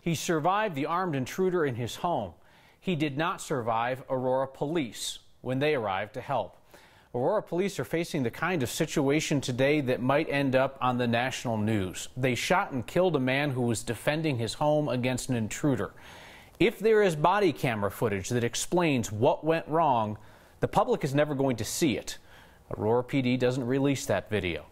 He survived the armed intruder in his home. He did not survive Aurora police when they arrived to help. Aurora police are facing the kind of situation today that might end up on the national news. They shot and killed a man who was defending his home against an intruder. If there is body camera footage that explains what went wrong, the public is never going to see it. Aurora PD doesn't release that video.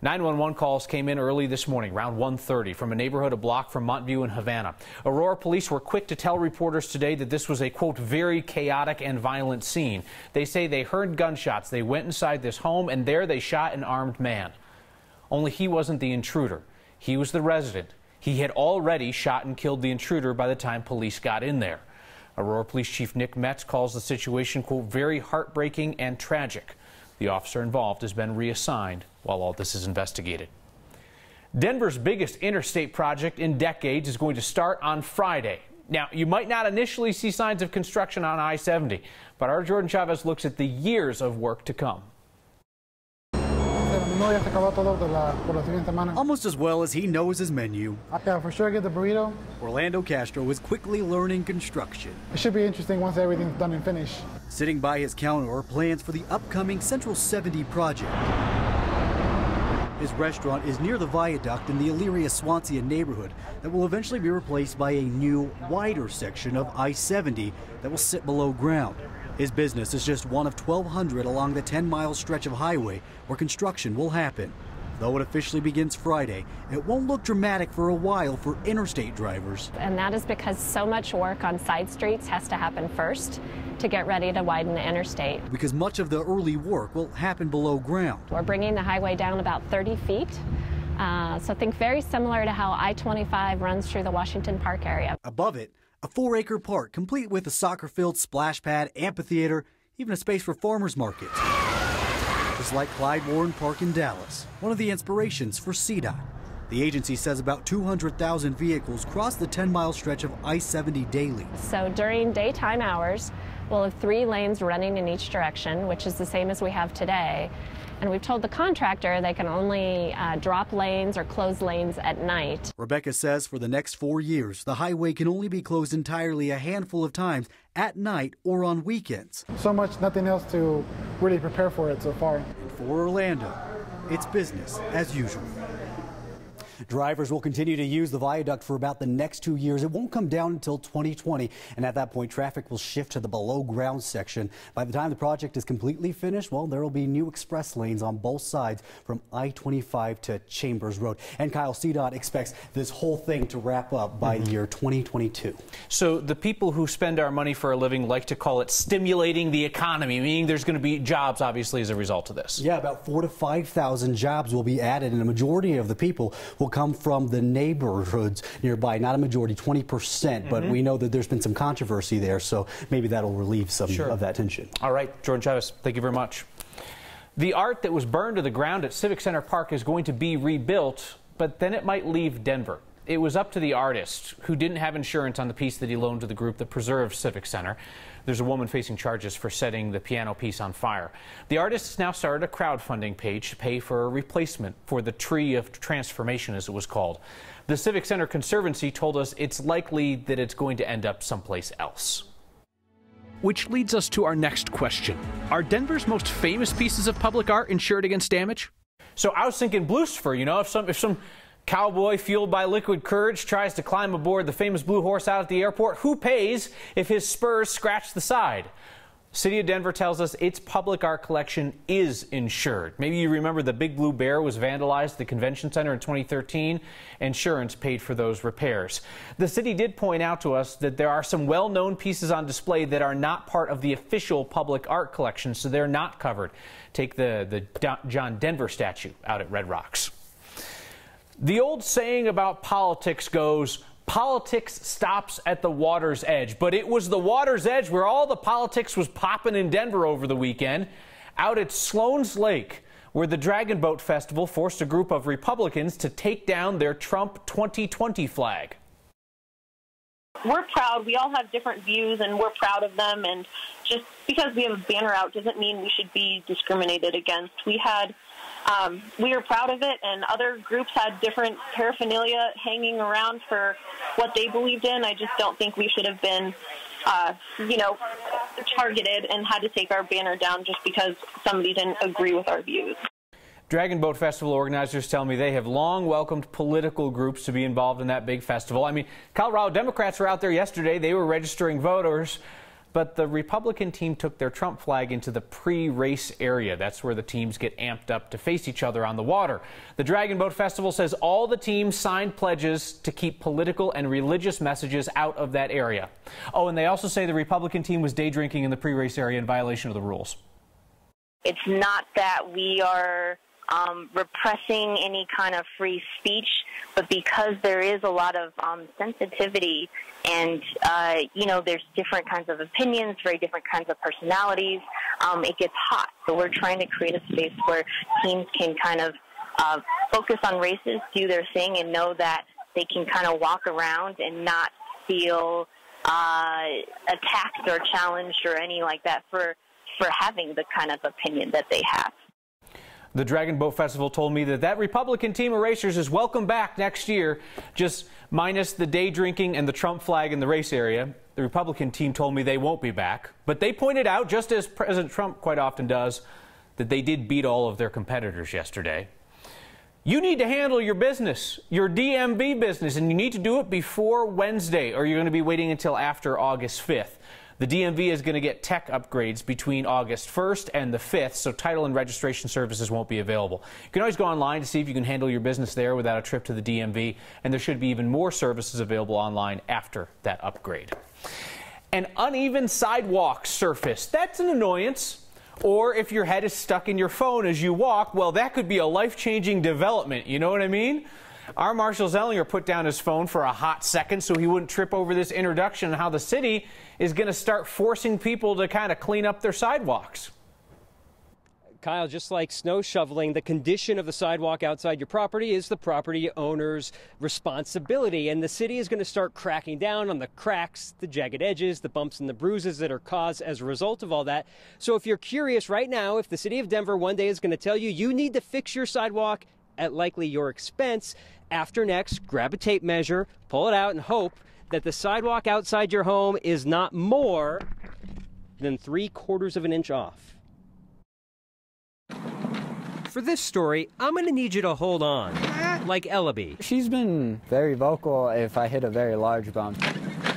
911 calls came in early this morning, around 1:30, from a neighborhood a block from Montview and Havana. Aurora police were quick to tell reporters today that this was a, quote, very chaotic and violent scene. They say they heard gunshots. They went inside this home, and there they shot an armed man. Only he wasn't the intruder. He was the resident. He had already shot and killed the intruder by the time police got in there. Aurora Police Chief Nick Metz calls the situation, quote, very heartbreaking and tragic. The officer involved has been reassigned while all this is investigated. Denver's biggest interstate project in decades is going to start on Friday. Now, you might not initially see signs of construction on I-70, but our Jordan Chavez looks at the years of work to come. Almost as well as he knows his menu, Yeah, for sure get the burrito. Orlando Castro is quickly learning construction. It should be interesting once everything's done and finished. Sitting by his counter are plans for the upcoming Central 70 project. His restaurant is near the viaduct in the Elyria-Swansea neighborhood that will eventually be replaced by a new, wider section of I-70 that will sit below ground. His business is just one of 1,200 along the 10-mile stretch of highway where construction will happen. Though it officially begins Friday, it won't look dramatic for a while for interstate drivers. And that is because so much work on side streets has to happen first to get ready to widen the interstate. Because much of the early work will happen below ground. We're bringing the highway down about 30 feet. So think very similar to how I-25 runs through the Washington Park area. Above it, a 4-acre park complete with a soccer field, splash pad, amphitheater, even a space for farmers markets. Just like Clyde Warren Park in Dallas, one of the inspirations for CDOT. The agency says about 200,000 vehicles cross the 10-mile stretch of I-70 daily. So during daytime hours, we'll have 3 lanes running in each direction, which is the same as we have today. And we've told the contractor they can only drop lanes or close lanes at night. Rebecca says for the next 4 years, the highway can only be closed entirely a handful of times at night or on weekends. So much, nothing else to really prepare for it so far. And for Orlando, it's business as usual. Drivers will continue to use the viaduct for about the next 2 years. It won't come down until 2020, and at that point, traffic will shift to the below-ground section. By the time the project is completely finished, well, there will be new express lanes on both sides from I-25 to Chambers Road. And Kyle, CDOT expects this whole thing to wrap up by the year 2022. So the people who spend our money for a living like to call it stimulating the economy, meaning there's going to be jobs, obviously, as a result of this. Yeah, about 4,000 to 5,000 jobs will be added, and a majority of the people will come from the neighborhoods nearby. Not a majority, 20%, but we know that there's been some controversy there, so maybe that'll relieve some of that tension. All right, Jordan Chavez, thank you very much. The art that was burned to the ground at Civic Center Park is going to be rebuilt, but then it might leave Denver. It was up to the artist, who didn't have insurance on the piece that he loaned to the group that preserved Civic Center. There's a woman facing charges for setting the piano piece on fire. The artist has now started a crowdfunding page to pay for a replacement for the Tree of Transformation, as it was called. The Civic Center Conservancy told us it's likely that it's going to end up someplace else. Which leads us to our next question. Are Denver's most famous pieces of public art insured against damage? So I was thinking Blucifer, you know, if some cowboy fueled by liquid courage tries to climb aboard the famous Blue Horse out at the airport, who pays if his spurs scratch the side? City of Denver tells us its public art collection is insured. Maybe you remember the Big Blue Bear was vandalized at the convention center in 2013. Insurance paid for those repairs. The city did point out to us that there are some well-known pieces on display that are not part of the official public art collection, so they're not covered. Take the John Denver statue out at Red Rocks. The old saying about politics goes, politics stops at the water's edge. But it was the water's edge where all the politics was popping in Denver over the weekend. Out at Sloan's Lake, where the Dragon Boat Festival forced a group of Republicans to take down their Trump 2020 flag. We're proud. We all have different views, and we're proud of them. And just because we have a banner out doesn't mean we should be discriminated against. We had we are proud of it, and other groups had different paraphernalia hanging around for what they believed in. I just don't think we should have been, targeted and had to take our banner down just because somebody didn't agree with our views. Dragon Boat Festival organizers tell me they have long welcomed political groups to be involved in that big festival. I mean, Colorado Democrats were out there yesterday. They were registering voters, but the Republican team took their Trump flag into the pre-race area. That's where the teams get amped up to face each other on the water. The Dragon Boat Festival says all the teams signed pledges to keep political and religious messages out of that area. Oh, and they also say the Republican team was day drinking in the pre-race area in violation of the rules. It's not that we are repressing any kind of free speech, but because there is a lot of sensitivity and, there's different kinds of opinions, very different kinds of personalities, it gets hot. So we're trying to create a space where teams can kind of focus on races, do their thing, and know that they can kind of walk around and not feel attacked or challenged or any like that for having the kind of opinion that they have. The Dragon Boat Festival told me that Republican team of racers is welcome back next year, just minus the day drinking and the Trump flag in the race area. The Republican team told me they won't be back, but they pointed out, just as President Trump quite often does, that they did beat all of their competitors yesterday. You need to handle your business, your DMV business, and you need to do it before Wednesday, or you're going to be waiting until after August 5th. The DMV is going to get tech upgrades between August 1st and the 5th, so title and registration services won't be available. You can always go online to see if you can handle your business there without a trip to the DMV, and there should be even more services available online after that upgrade. An uneven sidewalk surface, that's an annoyance. Or if your head is stuck in your phone as you walk, well, that could be a life-changing development, you know what I mean? Our Marshall Zellinger put down his phone for a hot second so he wouldn't trip over this introduction on how the city is going to start forcing people to kind of clean up their sidewalks. Kyle, just like snow shoveling, the condition of the sidewalk outside your property is the property owner's responsibility. And the city is going to start cracking down on the cracks, the jagged edges, the bumps and the bruises that are caused as a result of all that. So if you're curious right now, if the city of Denver one day is going to tell you you need to fix your sidewalk at likely your expense, after next, grab a tape measure, pull it out, and hope that the sidewalk outside your home is not more than 3/4 of an inch off. For this story, I'm going to need you to hold on, like Ellaby. She's been very vocal if I hit a very large bump.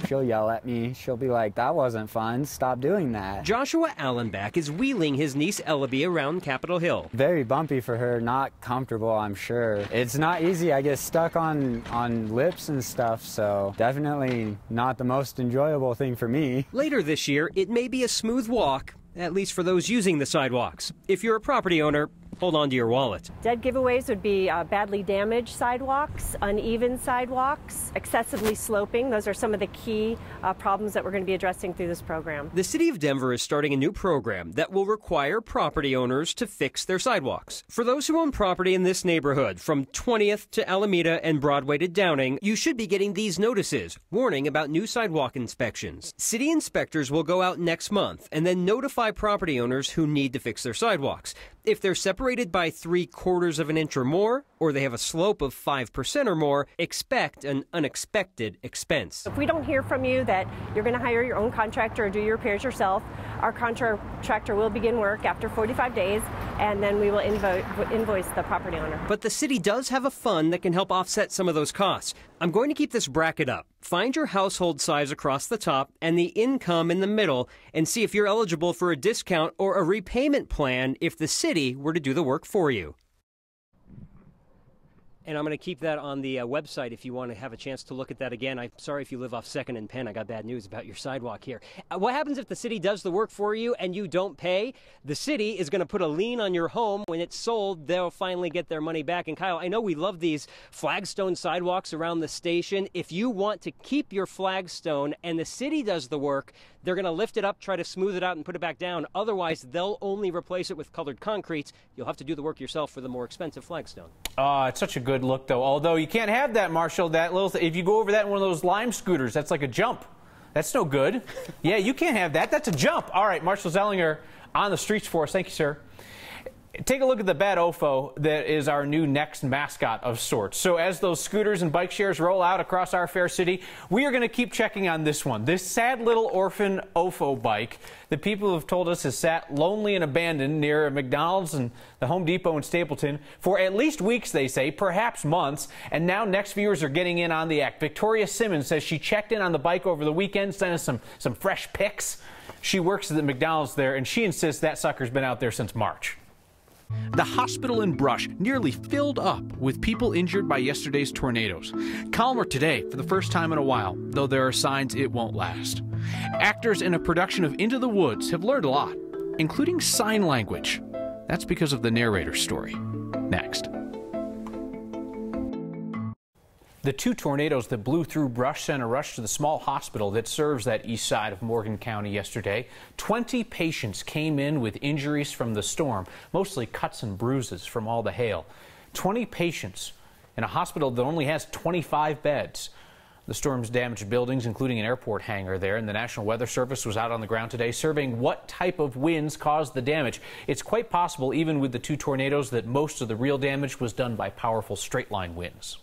She'll yell at me. She'll be like, that wasn't fun. Stop doing that. Joshua Allenback is wheeling his niece Ellaby around Capitol Hill. Very bumpy for her, not comfortable, I'm sure. It's not easy. I get stuck on lips and stuff, so definitely not the most enjoyable thing for me. Later this year, it may be a smooth walk, at least for those using the sidewalks. If you're a property owner, hold on to your wallet. Dead giveaways would be badly damaged sidewalks, uneven sidewalks, excessively sloping. Those are some of the key problems that we're going to be addressing through this program. The City of Denver is starting a new program that will require property owners to fix their sidewalks. For those who own property in this neighborhood, from 20th to Alameda and Broadway to Downing, you should be getting these notices warning about new sidewalk inspections. City inspectors will go out next month and then notify property owners who need to fix their sidewalks. If they're separated by 3/4 of an inch or more, or they have a slope of 5% or more, expect an unexpected expense. If we don't hear from you that you're going to hire your own contractor or do your repairs yourself, our contractor will begin work after 45 days, and then we will invoice the property owner. But the city does have a fund that can help offset some of those costs. I'm going to keep this bracket up. Find your household size across the top and the income in the middle and see if you're eligible for a discount or a repayment plan if the city were to do the work for you. And I'm going to keep that on the website if you want to have a chance to look at that again. I'm sorry if you live off 2nd and Penn. I got bad news about your sidewalk here. What happens if the city does the work for you and you don't pay? The city is going to put a lien on your home. When it's sold, they'll finally get their money back. And Kyle, I know we love these flagstone sidewalks around the station. If you want to keep your flagstone and the city does the work, they're going to lift it up, try to smooth it out, and put it back down. Otherwise, they'll only replace it with colored concrete. You'll have to do the work yourself for the more expensive flagstone. It's such a good look, though. Although you can't have that, Marshall. If you go over that in one of those Lime scooters, that's like a jump. That's no good. Yeah, you can't have that. That's a jump. All right, Marshall Zellinger on the streets for us. Thank you, sir. Take a look at the bad OFO that is our new next mascot of sorts. So as those scooters and bike shares roll out across our fair city, we are going to keep checking on this one. This sad little orphan OFO bike that people have told us has sat lonely and abandoned near a McDonald's and the Home Depot in Stapleton for at least weeks, they say, perhaps months. And now next viewers are getting in on the act. Victoria Simmons says she checked in on the bike over the weekend, sent us some fresh pics. She works at the McDonald's there, and she insists that sucker's been out there since March. The hospital in Brush nearly filled up with people injured by yesterday's tornadoes. Calmer today for the first time in a while, though there are signs it won't last. Actors in a production of Into the Woods have learned a lot, including sign language. That's because of the narrator's story. Next. The two tornadoes that blew through Brush sent a rush to the small hospital that serves that east side of Morgan County yesterday. 20 patients came in with injuries from the storm, mostly cuts and bruises from all the hail. 20 patients in a hospital that only has 25 beds. The storms damaged buildings, including an airport hangar there, and the National Weather Service was out on the ground today surveying what type of winds caused the damage. It's quite possible, even with the two tornadoes, that most of the real damage was done by powerful straight-line winds.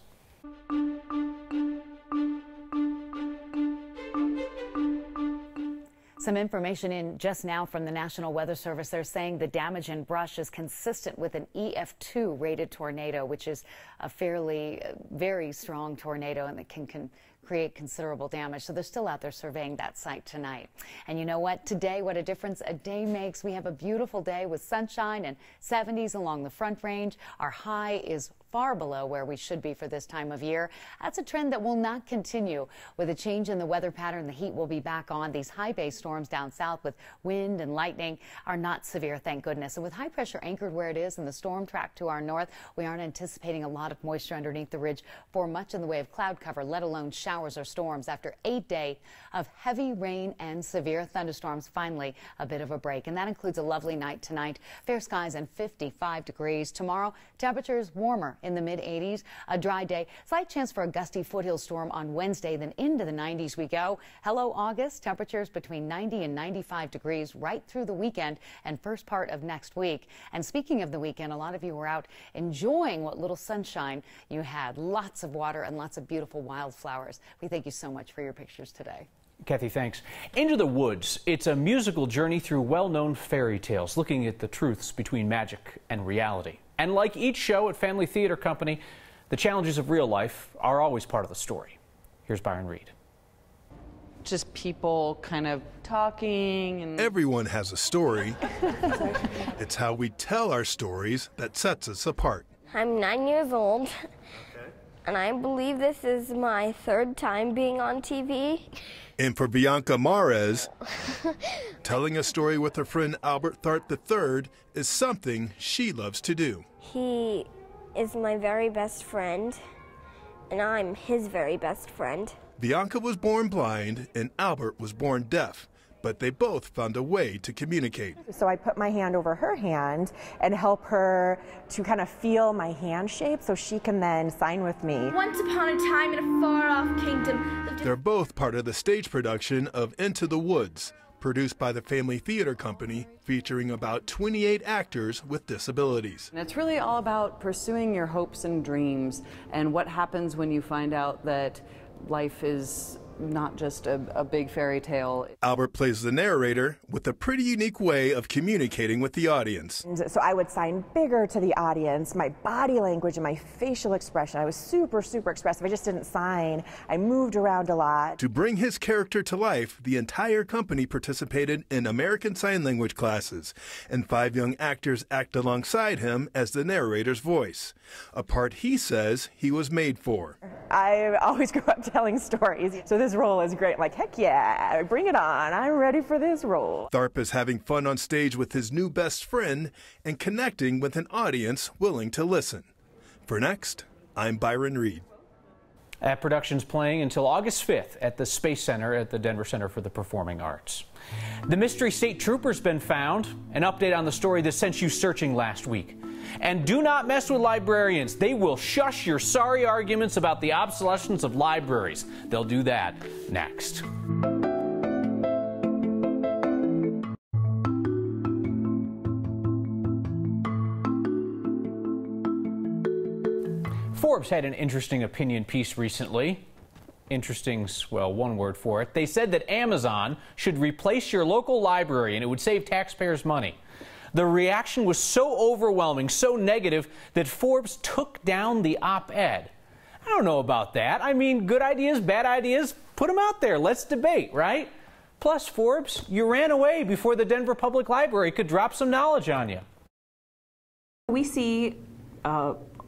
Some information in just now from the National Weather Service. They're saying the damage in Brush is consistent with an EF2 rated tornado, which is a very strong tornado and that can create considerable damage. So they're still out there surveying that site tonight. And you know what? Today, what a difference a day makes. We have a beautiful day with sunshine and 70s along the Front Range. Our high is far below where we should be for this time of year. That's a trend that will not continue. With a change in the weather pattern, the heat will be back on. These high base storms down south with wind and lightning are not severe, thank goodness. And with high pressure anchored where it is in the storm track to our north, we aren't anticipating a lot of moisture underneath the ridge for much in the way of cloud cover, let alone showers or storms. After 8 days of heavy rain and severe thunderstorms, finally a bit of a break. And that includes a lovely night tonight. Fair skies and 55 degrees. Tomorrow, temperatures warmer in the mid-80s. A dry day. Slight chance for a gusty foothill storm on Wednesday. Then into the 90s we go. Hello, August. Temperatures between 90 and 95 degrees right through the weekend and first part of next week. And speaking of the weekend, a lot of you were out enjoying what little sunshine you had. Lots of water and lots of beautiful wildflowers. We thank you so much for your pictures today. Kathy, thanks. Into the Woods. It's a musical journey through well-known fairy tales, looking at the truths between magic and reality. And like each show at Family Theater Company, the challenges of real life are always part of the story. Here's Byron Reed. Just people kind of talking and... Everyone has a story. It's how we tell our stories that sets us apart. I'm 9 years old. And I believe this is my third time being on TV. And for Bianca Mares, telling a story with her friend Albert Tharp III is something she loves to do. He is my very best friend, and I'm his very best friend. Bianca was born blind and Albert was born deaf, but they both found a way to communicate. So I put my hand over her hand and help her to kind of feel my hand shape so she can then sign with me. Once upon a time in a far-off kingdom. They're both part of the stage production of Into the Woods, produced by the Family Theater Company, featuring about 28 actors with disabilities. And it's really all about pursuing your hopes and dreams and what happens when you find out that life is not just a big fairy tale. Albert plays the narrator with a pretty unique way of communicating with the audience. So I would sign bigger to the audience, my body language and my facial expression. I was super expressive. I just didn't sign. I moved around a lot. To bring his character to life, the entire company participated in American Sign Language classes, and 5 young actors act alongside him as the narrator's voice, a part he says he was made for. I always grew up telling stories, so this role is great. Like, heck yeah, bring it on. I'm ready for this role. Tharp is having fun on stage with his new best friend and connecting with an audience willing to listen. For Next, I'm Byron Reed. That production's playing until August 5th at the Space Center at the Denver Center for the Performing Arts. The mystery state trooper's been found. An update on the story that sent you searching last week. And do not mess with librarians. They will shush your sorry arguments about the obsolescence of libraries. They'll do that next. Forbes had an interesting opinion piece recently. Interesting's, well, one word for it. They said that Amazon should replace your local library and it would save taxpayers money. The reaction was so overwhelming, so negative, that Forbes took down the op-ed. I don't know about that. I mean, good ideas, bad ideas, put them out there. Let's debate, right? Plus, Forbes, you ran away before the Denver Public Library could drop some knowledge on you. We see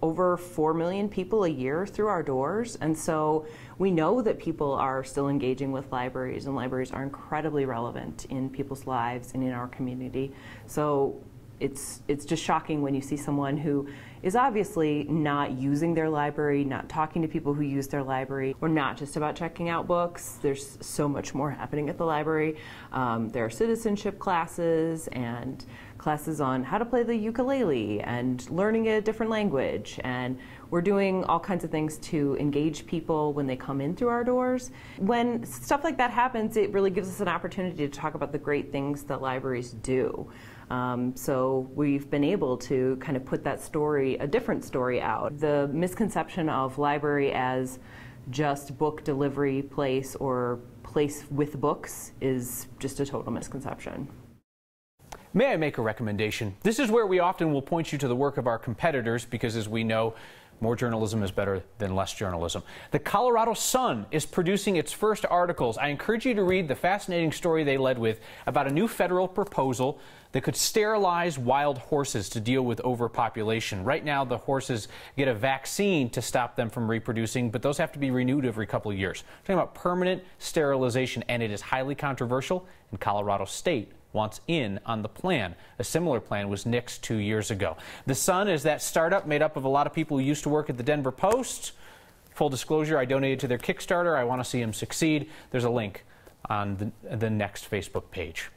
over 4 million people a year through our doors, and so we know that people are still engaging with libraries, and libraries are incredibly relevant in people's lives and in our community. So it's just shocking when you see someone who is obviously not using their library, not talking to people who use their library. We're not just about checking out books. There's so much more happening at the library. There are citizenship classes and classes on how to play the ukulele and learning a different language. And we're doing all kinds of things to engage people when they come in through our doors. When stuff like that happens, it really gives us an opportunity to talk about the great things that libraries do. So we've been able to kind of put that story, a different story out. The misconception of library as just book delivery place or place with books is just a total misconception. May I make a recommendation? This is where we often will point you to the work of our competitors because, as we know, more journalism is better than less journalism. The Colorado Sun is producing its first articles. I encourage you to read the fascinating story they led with about a new federal proposal that could sterilize wild horses to deal with overpopulation. Right now, the horses get a vaccine to stop them from reproducing, but those have to be renewed every couple of years. We're talking about permanent sterilization, and it is highly controversial, and Colorado State wants in on the plan. A similar plan was nixed 2 years ago. The Sun is that startup made up of a lot of people who used to work at the Denver Post. Full disclosure, I donated to their Kickstarter. I want to see them succeed. There's a link on the next Facebook page.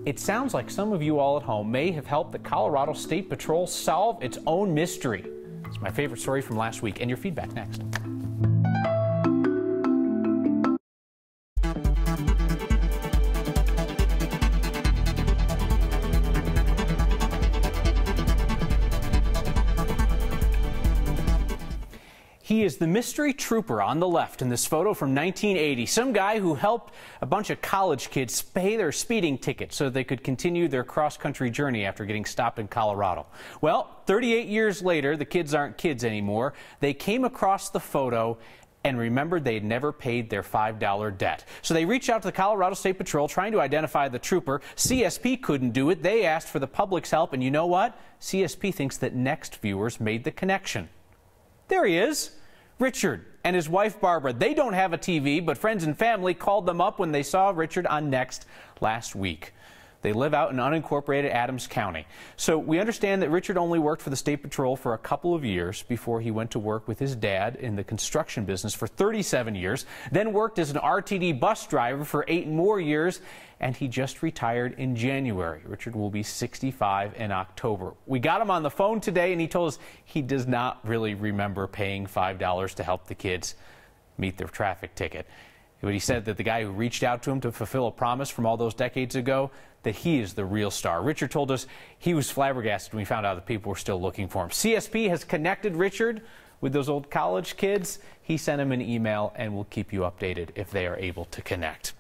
It sounds like some of you all at home may have helped the Colorado State Patrol solve its own mystery. It's my favorite story from last week, and your feedback next. He is the mystery trooper on the left in this photo from 1980. Some guy who helped a bunch of college kids pay their speeding tickets so they could continue their cross-country journey after getting stopped in Colorado. Well, 38 years later, the kids aren't kids anymore. They came across the photo and remembered they'd never paid their $5 debt. So they reached out to the Colorado State Patrol trying to identify the trooper. CSP couldn't do it. They asked for the public's help, and you know what? CSP thinks that Next viewers made the connection. There he is. Richard and his wife Barbara. They don't have a TV, but friends and family called them up when they saw Richard on Next last week. They live out in unincorporated Adams County. So we understand that Richard only worked for the State Patrol for a couple of years before he went to work with his dad in the construction business for 37 years, then worked as an RTD bus driver for 8 more years, and he just retired in January. Richard will be 65 in October. We got him on the phone today, and he told us he does not really remember paying $5 to help the kids meet their traffic ticket. But he said that the guy who reached out to him to fulfill a promise from all those decades ago, that he is the real star. Richard told us he was flabbergasted when he found out that people were still looking for him. CSP has connected Richard with those old college kids. He sent him an email, and we'll keep you updated if they are able to connect.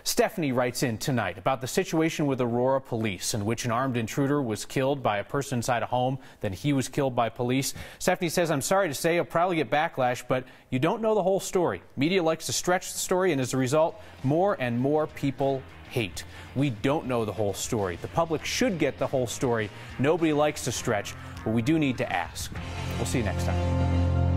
Stephanie writes in tonight about the situation with Aurora police, in which an armed intruder was killed by a person inside a home, then he was killed by police. Stephanie says, I'm sorry to say you'll probably get backlash, but you don't know the whole story. Media likes to stretch the story, and as a result, more and more people hate. We don't know the whole story. The public should get the whole story. Nobody likes to stretch, but we do need to ask. We'll see you next time.